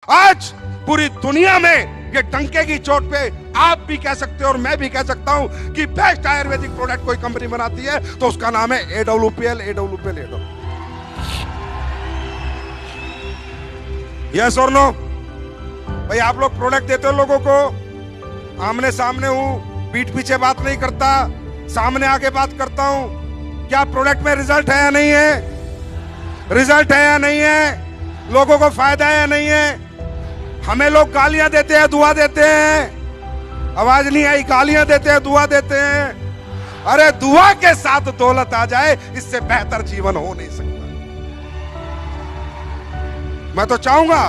आज पूरी दुनिया में ये डंके की चोट पे आप भी कह सकते हो और मैं भी कह सकता हूं कि बेस्ट आयुर्वेदिक प्रोडक्ट कोई कंपनी बनाती है तो उसका नाम है AWPL। यस और नो? भाई आप लोग प्रोडक्ट देते हो लोगों को, आमने सामने हूं, पीठ पीछे बात नहीं करता, सामने आके बात करता हूं। क्या प्रोडक्ट में रिजल्ट है या नहीं है? रिजल्ट है या नहीं है? लोगों को फायदा है या नहीं है? हमें लोग गालियां देते हैं, दुआ देते हैं। आवाज नहीं आई? गालियां देते हैं, दुआ देते हैं। अरे दुआ के साथ दौलत आ जाए, इससे बेहतर जीवन हो नहीं सकता। मैं तो चाहूंगा,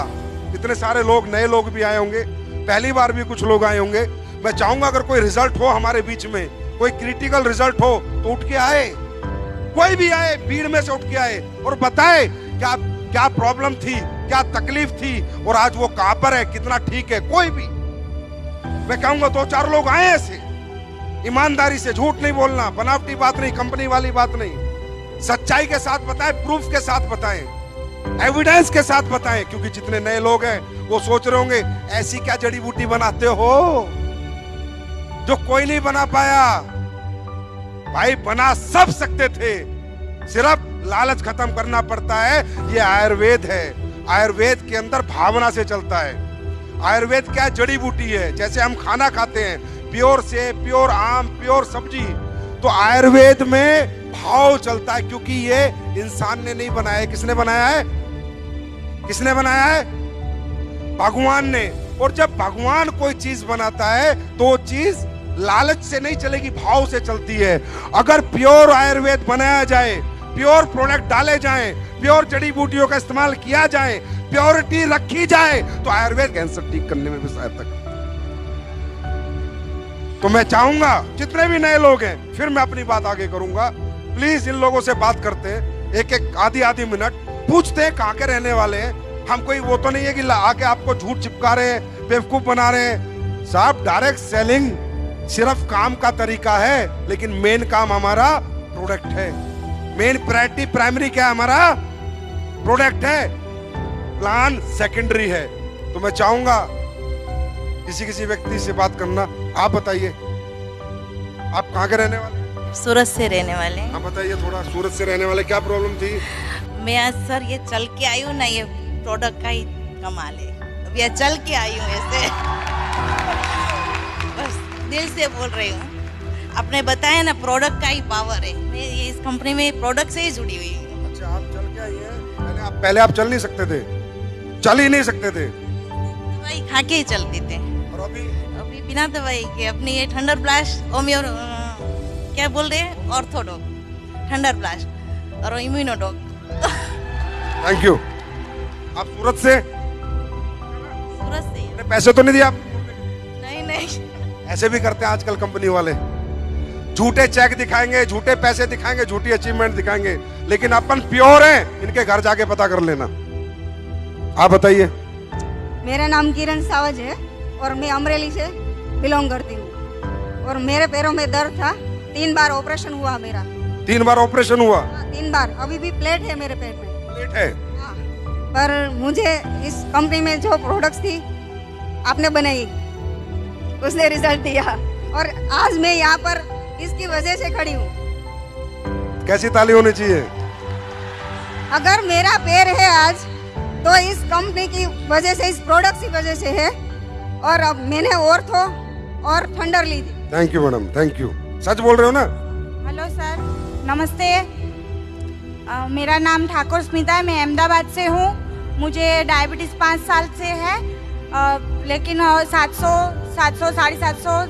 इतने सारे लोग, नए लोग भी आए होंगे, पहली बार भी कुछ लोग आए होंगे, मैं चाहूंगा अगर कोई रिजल्ट हो हमारे बीच में, कोई क्रिटिकल रिजल्ट हो तो उठ के आए, कोई भी आए, भीड़ में से उठ के आए और बताए क्या क्या प्रॉब्लम थी, क्या तकलीफ थी और आज वो कहां पर है, कितना ठीक है। कोई भी, मैं कहूंगा 2-4 लोग आए ऐसे, ईमानदारी से, झूठ नहीं बोलना, बनावटी बात नहीं, कंपनी वाली बात नहीं, सच्चाई के साथ बताएं, प्रूफ के साथ बताएं, एविडेंस के साथ बताएं। क्योंकि जितने नए लोग हैं वो सोच रहे होंगे ऐसी क्या जड़ी बूटी बनाते हो जो कोई नहीं बना पाया। भाई बना सब सकते थे, सिर्फ लालच खत्म करना पड़ता है। ये आयुर्वेद है, आयुर्वेद के अंदर भावना से चलता है। आयुर्वेद क्या जड़ी बूटी है, जैसे हम खाना खाते हैं, प्योर से प्योर आम, प्योर सब्जी, तो आयुर्वेद में भाव चलता है। क्योंकि ये इंसान ने नहीं बनाया है, किसने बनाया है? किसने बनाया है? भगवान ने। और जब भगवान कोई चीज बनाता है तो वो चीज लालच से नहीं चलेगी, भाव से चलती है। अगर प्योर आयुर्वेद बनाया जाए, प्योर प्रोडक्ट डाले जाएं, प्योर जड़ी बूटियों का इस्तेमाल किया जाए, प्योरिटी रखी जाए, तो आयुर्वेद कैंसर ठीक करने में भी सहायता करता है। तो मैं चाहूंगा जितने भी नए लोग हैं, फिर मैं अपनी बात आगे करूंगा, प्लीज इन लोगों से बात करते हैं, एक आधी मिनट पूछते हैं कहां के रहने वाले हैं। हम कोई वो तो नहीं है कि आके आपको झूठ चिपका रहे हैं, बेवकूफ बना रहे हैं। साहब डायरेक्ट सेलिंग सिर्फ काम का तरीका है, लेकिन मेन काम हमारा प्रोडक्ट है। मेन प्रायोरिटी, प्राइमरी क्या है? हमारा प्रोडक्ट है, प्लान सेकेंडरी है। तो मैं चाहूंगा किसी व्यक्ति से बात करना। आप बताइए, आप कहाँ के रहने वाले? सूरत से रहने वाले हैं। आप बताइए थोड़ा, सूरत से रहने वाले, क्या प्रॉब्लम थी? मैं आज सर ये चल के आई हूँ ना, ये प्रोडक्ट का ही कमाल है। अब ये चल के आई हूँ ऐसे, बस दिल से बोल रही हूँ। आपने बताया ना प्रोडक्ट का ही पावर है, मैं ये इस कंपनी में प्रोडक्ट से ही जुड़ी हुई हूँ। अच्छा, आप चल के आई हैं? पहले आप चल नहीं सकते थे? चल ही नहीं सकते थे? दवाई खा के ही चलते थे। और अभी बिना दवाई के अपनी ये थंडर ब्लास्ट, होम्यो क्या बोल रहे हैं, ऑर्थोडॉक, थंडर ब्लास्ट और इम्यूनोडॉक। Thank you. आप सूरत से? सूरत से। पैसे तो नहीं दिए आप? नहीं। ऐसे भी करते हैं आजकल कंपनी वाले, झूठे चेक दिखाएंगे, झूठे पैसे दिखाएंगे, झूठी अचीवमेंट दिखाएंगे, लेकिन अपन प्योर हैं। इनके घर जाके पता कर लेना। आप बताइए। मेरा नाम किरण सावज है और मैं अमरेली से बिलोंग करती हूँ। और मेरे पैरों में दर्द था, 3 बार ऑपरेशन हुआ मेरा। 3 बार ऑपरेशन हुआ? 3 बार। अभी भी प्लेट है मेरे पेट में। प्लेट है? हाँ। पर मुझे इस कंपनी में जो प्रोडक्ट्स थी आपने बनाई, उसने रिजल्ट दिया और आज मैं यहाँ पर इसकी वजह से खड़ी हूँ। कैसी ताली होनी चाहिए? अगर मेरा पैर है आज तो इस कंपनी की वजह से, इस प्रोडक्ट की वजह से है। और अब मैंने ऑर्थो और थंडर ली थी। Thank you madam, thank you. सच बोल रहे हो ना? हेलो सर, नमस्ते। मेरा नाम ठाकुर स्मिता है, मैं अहमदाबाद से हूँ। मुझे डायबिटीज़ 5 साल से है, लेकिन 700 750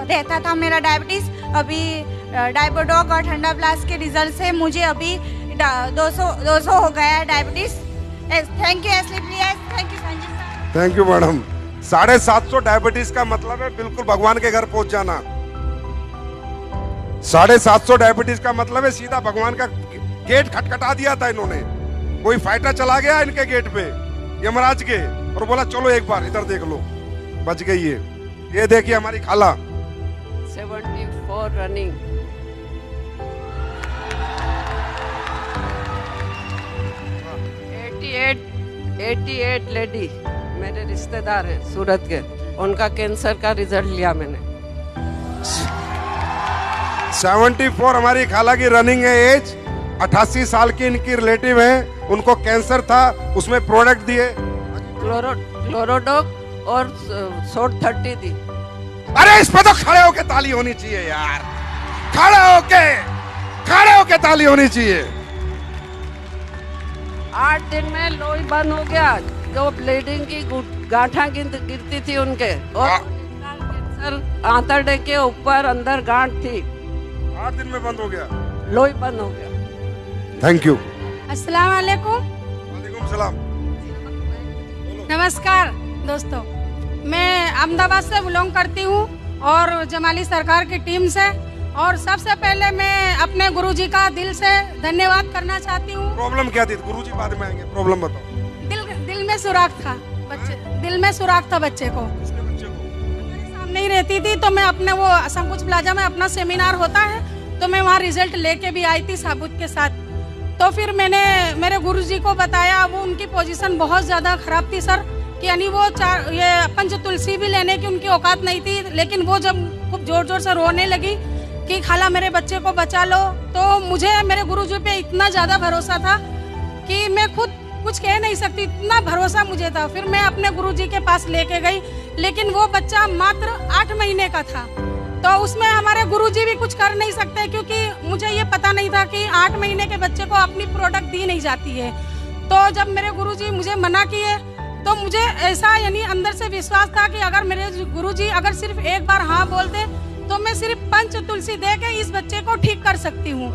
रहता था मेरा डायबिटीज़। अभी डायबोडॉक और ठंडा ब्लास्ट के रिजल्ट से मुझे अभी 200 हो गया है डायबिटीज़। थैंक यू एसली please, thank you Sanjay sir. Thank you madam. 750 diabetes का मतलब है बिल्कुल भगवान के घर पहुंच जाना। 750 डायबिटीज का मतलब है सीधा भगवान का गेट खटखटा दिया था इन्होंने। कोई फाइटर चला गया इनके गेट पे, यमराज के, और बोला चलो एक बार इधर देख लो, बच गई है। ये देखिए हमारी खाला। 74 रनिंग। 88 लेडी मेरे रिश्तेदार हैं सूरत के, उनका कैंसर का रिजल्ट लिया मैंने। 74 हमारी खाला की रनिंग है एज, 88 साल की इनकी रिलेटिव है, उनको कैंसर था, उसमें प्रोडक्ट दिए क्लोरोडॉक और शॉर्ट 30 दी। अरे इस पे तो खड़े होके ताली होनी चाहिए यार, खड़े होके ताली होनी चाहिए। 8 दिन में लोई बंद हो गया, जो ब्लीडिंग की गांठा गिरती थी उनके, और कैंसर आंतड़े के ऊपर अंदर गांठ थी, 8 दिन में बंद हो गया, लोई बंद हो गया। Thank you. अस्सलाम वालेकुम। वालेकुम सलाम। नमस्कार दोस्तों, मैं अहमदाबाद से बिलोंग करती हूँ और जमाली सरकार की टीम से, और सबसे पहले मैं अपने गुरुजी का दिल से धन्यवाद करना चाहती हूँ। प्रॉब्लम क्या थी? गुरुजी बाद में आएंगे, प्रॉब्लम बताओ। दिल में सुराख था बच्चे, दिल में सुराख था बच्चे को, हमारे सामने ही रहती थी, तो मैं अपने वो संकुच प्लाजा में अपना सेमिनार होता है, तो मैं वहाँ रिजल्ट लेके भी आई थी साबुत के साथ। तो फिर मैंने मेरे गुरुजी को बताया, वो उनकी पोजीशन बहुत ज़्यादा खराब थी सर, कि यानी वो ये पंच तुलसी भी लेने की उनकी औकात नहीं थी, लेकिन वो जब खूब जोर जोर से रोने लगी कि खाला मेरे बच्चे को बचा लो, तो मुझे मेरे गुरुजी पे इतना ज़्यादा भरोसा था कि मैं खुद कुछ कह नहीं सकती, इतना भरोसा मुझे था। फिर मैं अपने गुरुजी के पास लेके गई, लेकिन वो बच्चा मात्र 8 महीने का था, तो उसमें हमारे गुरुजी भी कुछ कर नहीं सकते, क्योंकि मुझे ये पता नहीं था कि 8 महीने के बच्चे को अपनी प्रोडक्ट दी नहीं जाती है। तो जब मेरे गुरुजी मुझे मना किए, तो मुझे ऐसा यानी अंदर से विश्वास था कि अगर मेरे गुरुजी अगर सिर्फ एक बार हाँ बोलते, तो मैं सिर्फ पंच तुलसी दे के इस बच्चे को ठीक कर सकती हूँ।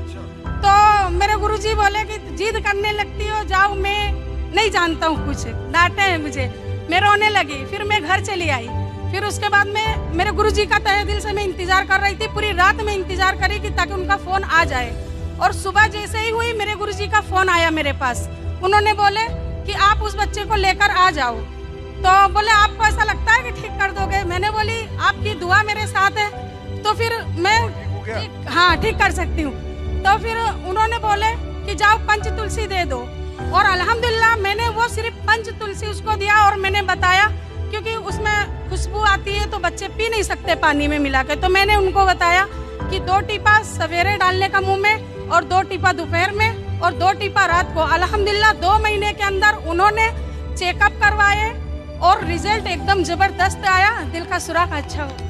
तो मेरे गुरुजी बोले कि जिद करने लगती हो, जाओ, मैं नहीं जानता हूँ कुछ, डांटे हैं मुझे, मैं रोने लगी। फिर मैं घर चली आई। फिर उसके बाद में मेरे गुरुजी का तहे दिल से मैं इंतजार कर रही थी, पूरी रात में इंतजार करी कि ताकि उनका फोन आ जाए। और सुबह जैसे ही हुई, मेरे गुरुजी का फोन आया मेरे पास। उन्होंने बोले कि आप उस बच्चे को लेकर आ जाओ। तो बोले आपको ऐसा लगता है कि ठीक कर दोगे? मैंने बोली आपकी दुआ मेरे साथ है, तो फिर मैं हाँ ठीक कर सकती हूँ। तो फिर उन्होंने बोले कि जाओ पंच तुलसी दे दो, और अल्हम्दुलिल्लाह मैंने वो सिर्फ पंच तुलसी उसको दिया, और मैंने बताया क्योंकि उसमें खुशबू आती है तो बच्चे पी नहीं सकते पानी में मिला के, तो मैंने उनको बताया कि 2 टीपा सवेरे डालने का मुंह में, और 2 टीपा दोपहर में, और 2 टीपा रात को। अल्हम्दुलिल्लाह 2 महीने के अंदर उन्होंने चेकअप करवाए और रिजल्ट एकदम जबरदस्त आया, दिल का सुराख अच्छा हो।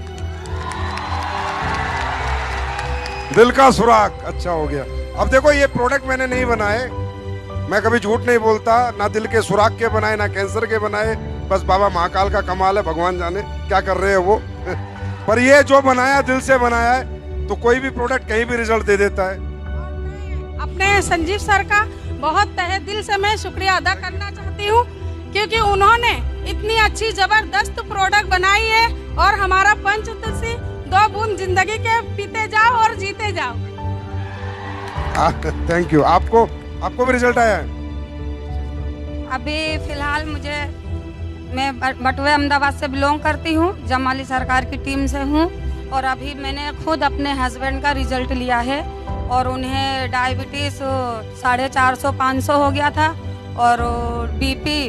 दिल का सुराख अच्छा हो गया। अब देखो, ये प्रोडक्ट मैंने नहीं बनाए, मैं कभी झूठ नहीं बोलता, ना दिल के सुराख के बनाए ना कैंसर के बनाए, बस बाबा महाकाल का कमाल है, भगवान जाने क्या कर रहे हैं वो। पर ये जो बनाया दिल से बनाया है, तो कोई भी प्रोडक्ट कहीं भी रिजल्ट दे देता है। अपने संजीव सर का बहुत तहे दिल से मैं शुक्रिया अदा करना चाहती हूँ, क्योंकि उन्होंने इतनी अच्छी जबरदस्त प्रोडक्ट बनाई है, और हमारा पंच तुलसी 2 बूंद जिंदगी के पीते जाओ और जीते जाओ। Thank you. आपको भी रिजल्ट आया है? अभी फिलहाल मैं बटुए अहमदाबाद से बिलोंग करती हूँ, जमाली सरकार की टीम से हूँ, और अभी मैंने खुद अपने हस्बैंड का रिजल्ट लिया है, और उन्हें डायबिटीज़ 450-500 हो गया था, और बीपी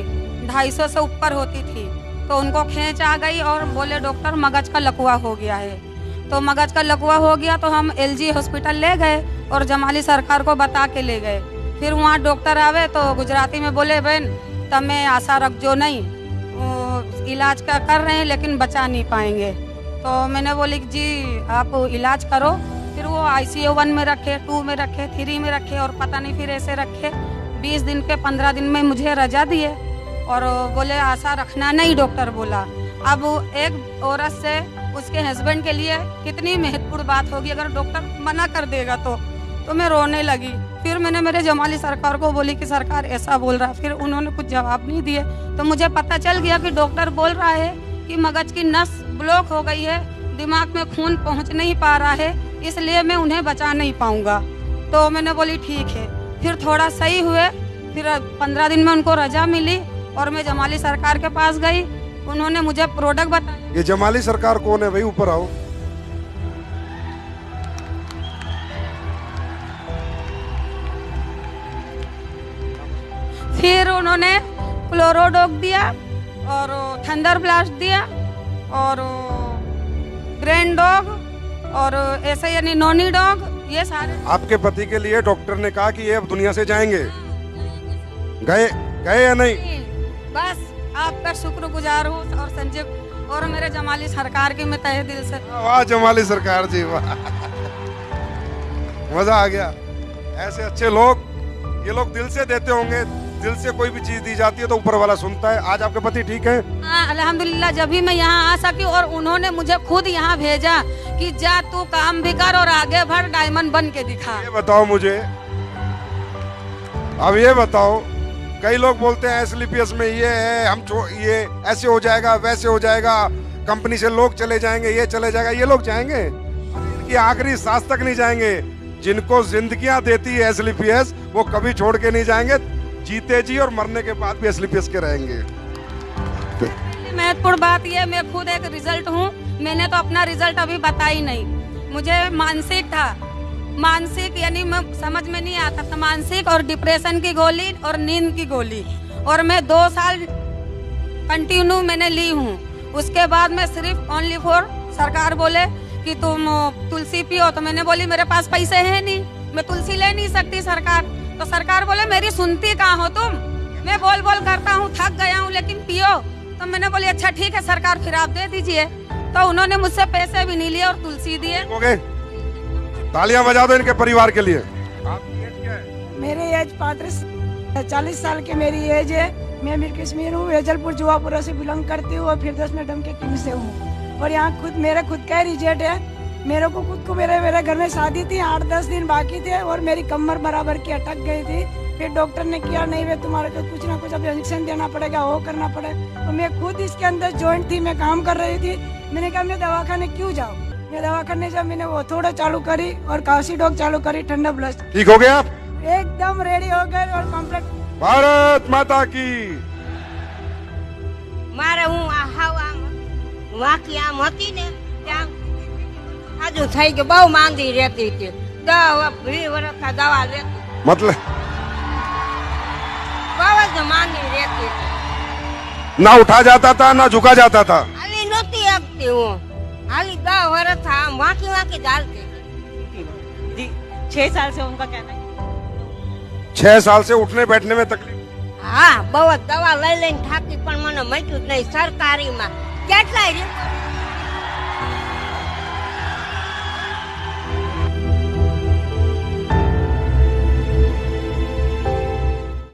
250 से ऊपर होती थी, तो उनको खींच आ गई, और बोले डॉक्टर मगज का लकवा हो गया है। तो मगज का लकवा हो गया तो हम LG हॉस्पिटल ले गए और जमाली सरकार को बता के ले गए। फिर वहाँ डॉक्टर आवे तो गुजराती में बोले, बहन तमें आशा रख जो नहीं, इलाज का कर रहे हैं लेकिन बचा नहीं पाएंगे। तो मैंने बोली जी आप इलाज करो। फिर वो ICU 1 में रखे, 2 में रखे, 3 में रखे, और पता नहीं फिर ऐसे रखे। 20 दिन के 15 दिन में मुझे रजा दिए, और बोले आशा रखना नहीं, डॉक्टर बोला। अब एक औरत से उसके हस्बैंड के लिए कितनी महत्वपूर्ण बात होगी, अगर डॉक्टर मना कर देगा तो मैं रोने लगी। फिर मैंने मेरे जमाली सरकार को बोली कि सरकार ऐसा बोल रहा, फिर उन्होंने कुछ जवाब नहीं दिए। तो मुझे पता चल गया कि डॉक्टर बोल रहा है कि मगज की नस ब्लॉक हो गई है, दिमाग में खून पहुंच नहीं पा रहा है, इसलिए मैं उन्हें बचा नहीं पाऊंगा। तो मैंने बोली ठीक है। फिर थोड़ा सही हुए, फिर 15 दिन में उनको रजा मिली, और मैं जमाली सरकार के पास गई, उन्होंने मुझे प्रोडक्ट बताया। ये जमाली सरकार कौन है भाई? ऊपर आओ। फिर उन्होंने क्लोरोडॉक दिया, और थंडर ब्लास्ट दिया और ग्रैंड डॉग और ऐसे यानी नॉनी डॉग, ये सारे। आपके पति के लिए डॉक्टर ने कहा कि ये अब दुनिया से जाएंगे, गए गए या नहीं? बस आपका शुक्रगुजार हूँ और संजीव और मेरे जमाली सरकार की मैं तहे दिल से। वाह जमाली सरकार जी, वाह, मजा आ गया। ऐसे अच्छे लोग, ये लोग दिल से देते होंगे, दिल से कोई भी चीज दी जाती है तो ऊपर वाला सुनता है। आज आपके पति ठीक है? हाँ अल्हम्दुलिल्लाह, जब भी मैं यहाँ आ सकी और उन्होंने मुझे खुद यहाँ भेजा कि जा तू काम भी कर और आगे बढ़, डायमंड बन के दिखा। ये बताओ मुझे, अब ये बताओ, कई लोग बोलते हैं एसएलपीएस में ये है, ये ऐसे हो जाएगा, वैसे हो जाएगा, कंपनी से लोग चले जाएंगे, ये चले जाएगा। ये लोग जाएंगे, इनकी आखिरी सांस तक नहीं जाएंगे। जिनको जिंदगियां देती है एसएलपीएस, वो कभी छोड़ के नहीं जाएंगे, जीते जी और मरने के बाद भी एसएलपीएस के रहेंगे। महत्वपूर्ण बात यह, मैं खुद एक रिजल्ट हूँ। मैंने तो अपना रिजल्ट अभी बताई नहीं। मुझे मानसिक था, मानसिक यानी मैं समझ में नहीं आता था, मानसिक और डिप्रेशन की गोली और नींद की गोली, और मैं 2 साल कंटिन्यू मैंने ली हूँ। उसके बाद मैं सिर्फ ओनली फॉर, सरकार बोले कि तुम तुलसी पियो, तो मैंने बोली मेरे पास पैसे हैं नहीं, मैं तुलसी ले नहीं सकती सरकार। तो सरकार बोले मेरी सुनती कहाँ हो तुम, मैं बोल बोल करता हूँ, थक गया हूँ, लेकिन पियो। तो मैंने बोली अच्छा ठीक है सरकार, फिर आप दे दीजिए। तो उन्होंने मुझसे पैसे भी नहीं लिए और तुलसी दिए। तालियां बजा दो इनके परिवार के लिए। आपकी एज क्या है? मेरी एज 40 साल की मेरी एज है। मैं मीर कश्मीर हूँ, वेजलपुर जुआपुरा से बिलोंग करती हूँ और फिर 10 मैडम के टीम से हूँ। और यहाँ खुद मेरे खुद का रिजल्ट है। मेरे को खुद को मेरे घर में शादी थी, 8-10 दिन बाकी थे और मेरी कमर बराबर की अटक गई थी। फिर डॉक्टर ने किया नहीं वे तुम्हारे को कुछ ना कुछ अब इंजेक्शन देना पड़ेगा, वो करना पड़ेगा। और मैं खुद इसके अंदर जॉइंट थी, मैं काम कर रही थी। मैंने कहा मैं दवाखाने क्यों जाऊँ, मैं दवाखाने जब मैंने वो थोड़ा चालू करी और काशी डॉग चालू करी, ठंडा ब्लस्ट। ठीक हो गए आप? एकदम रेडी हो गए और कम्प्लीट। भारत माता की। મારે હું વાંકી આમ હતી ને ત્યાં આજુ થઈ ગયું, બહુ માંદી રહેતી હતી, 20 વર્ષ દવા લેતી, मतलब બહુ જ માંદી રહેતી હતી, ना उठा जाता था ना झुका जाता था। હાલી નહોતી શકતી હું, હાલી 10 વર્ષ આમ વાંકી વાંકી જ હાલતી હતી। 6 साल से उनका कहना है 6 साल से उठने बैठने में तकलीफ। હા બહુ જ દવા લઈ લઈને થાકી, પણ મને મટ્યું જ નહીં। સરકારીમાં કેટલાય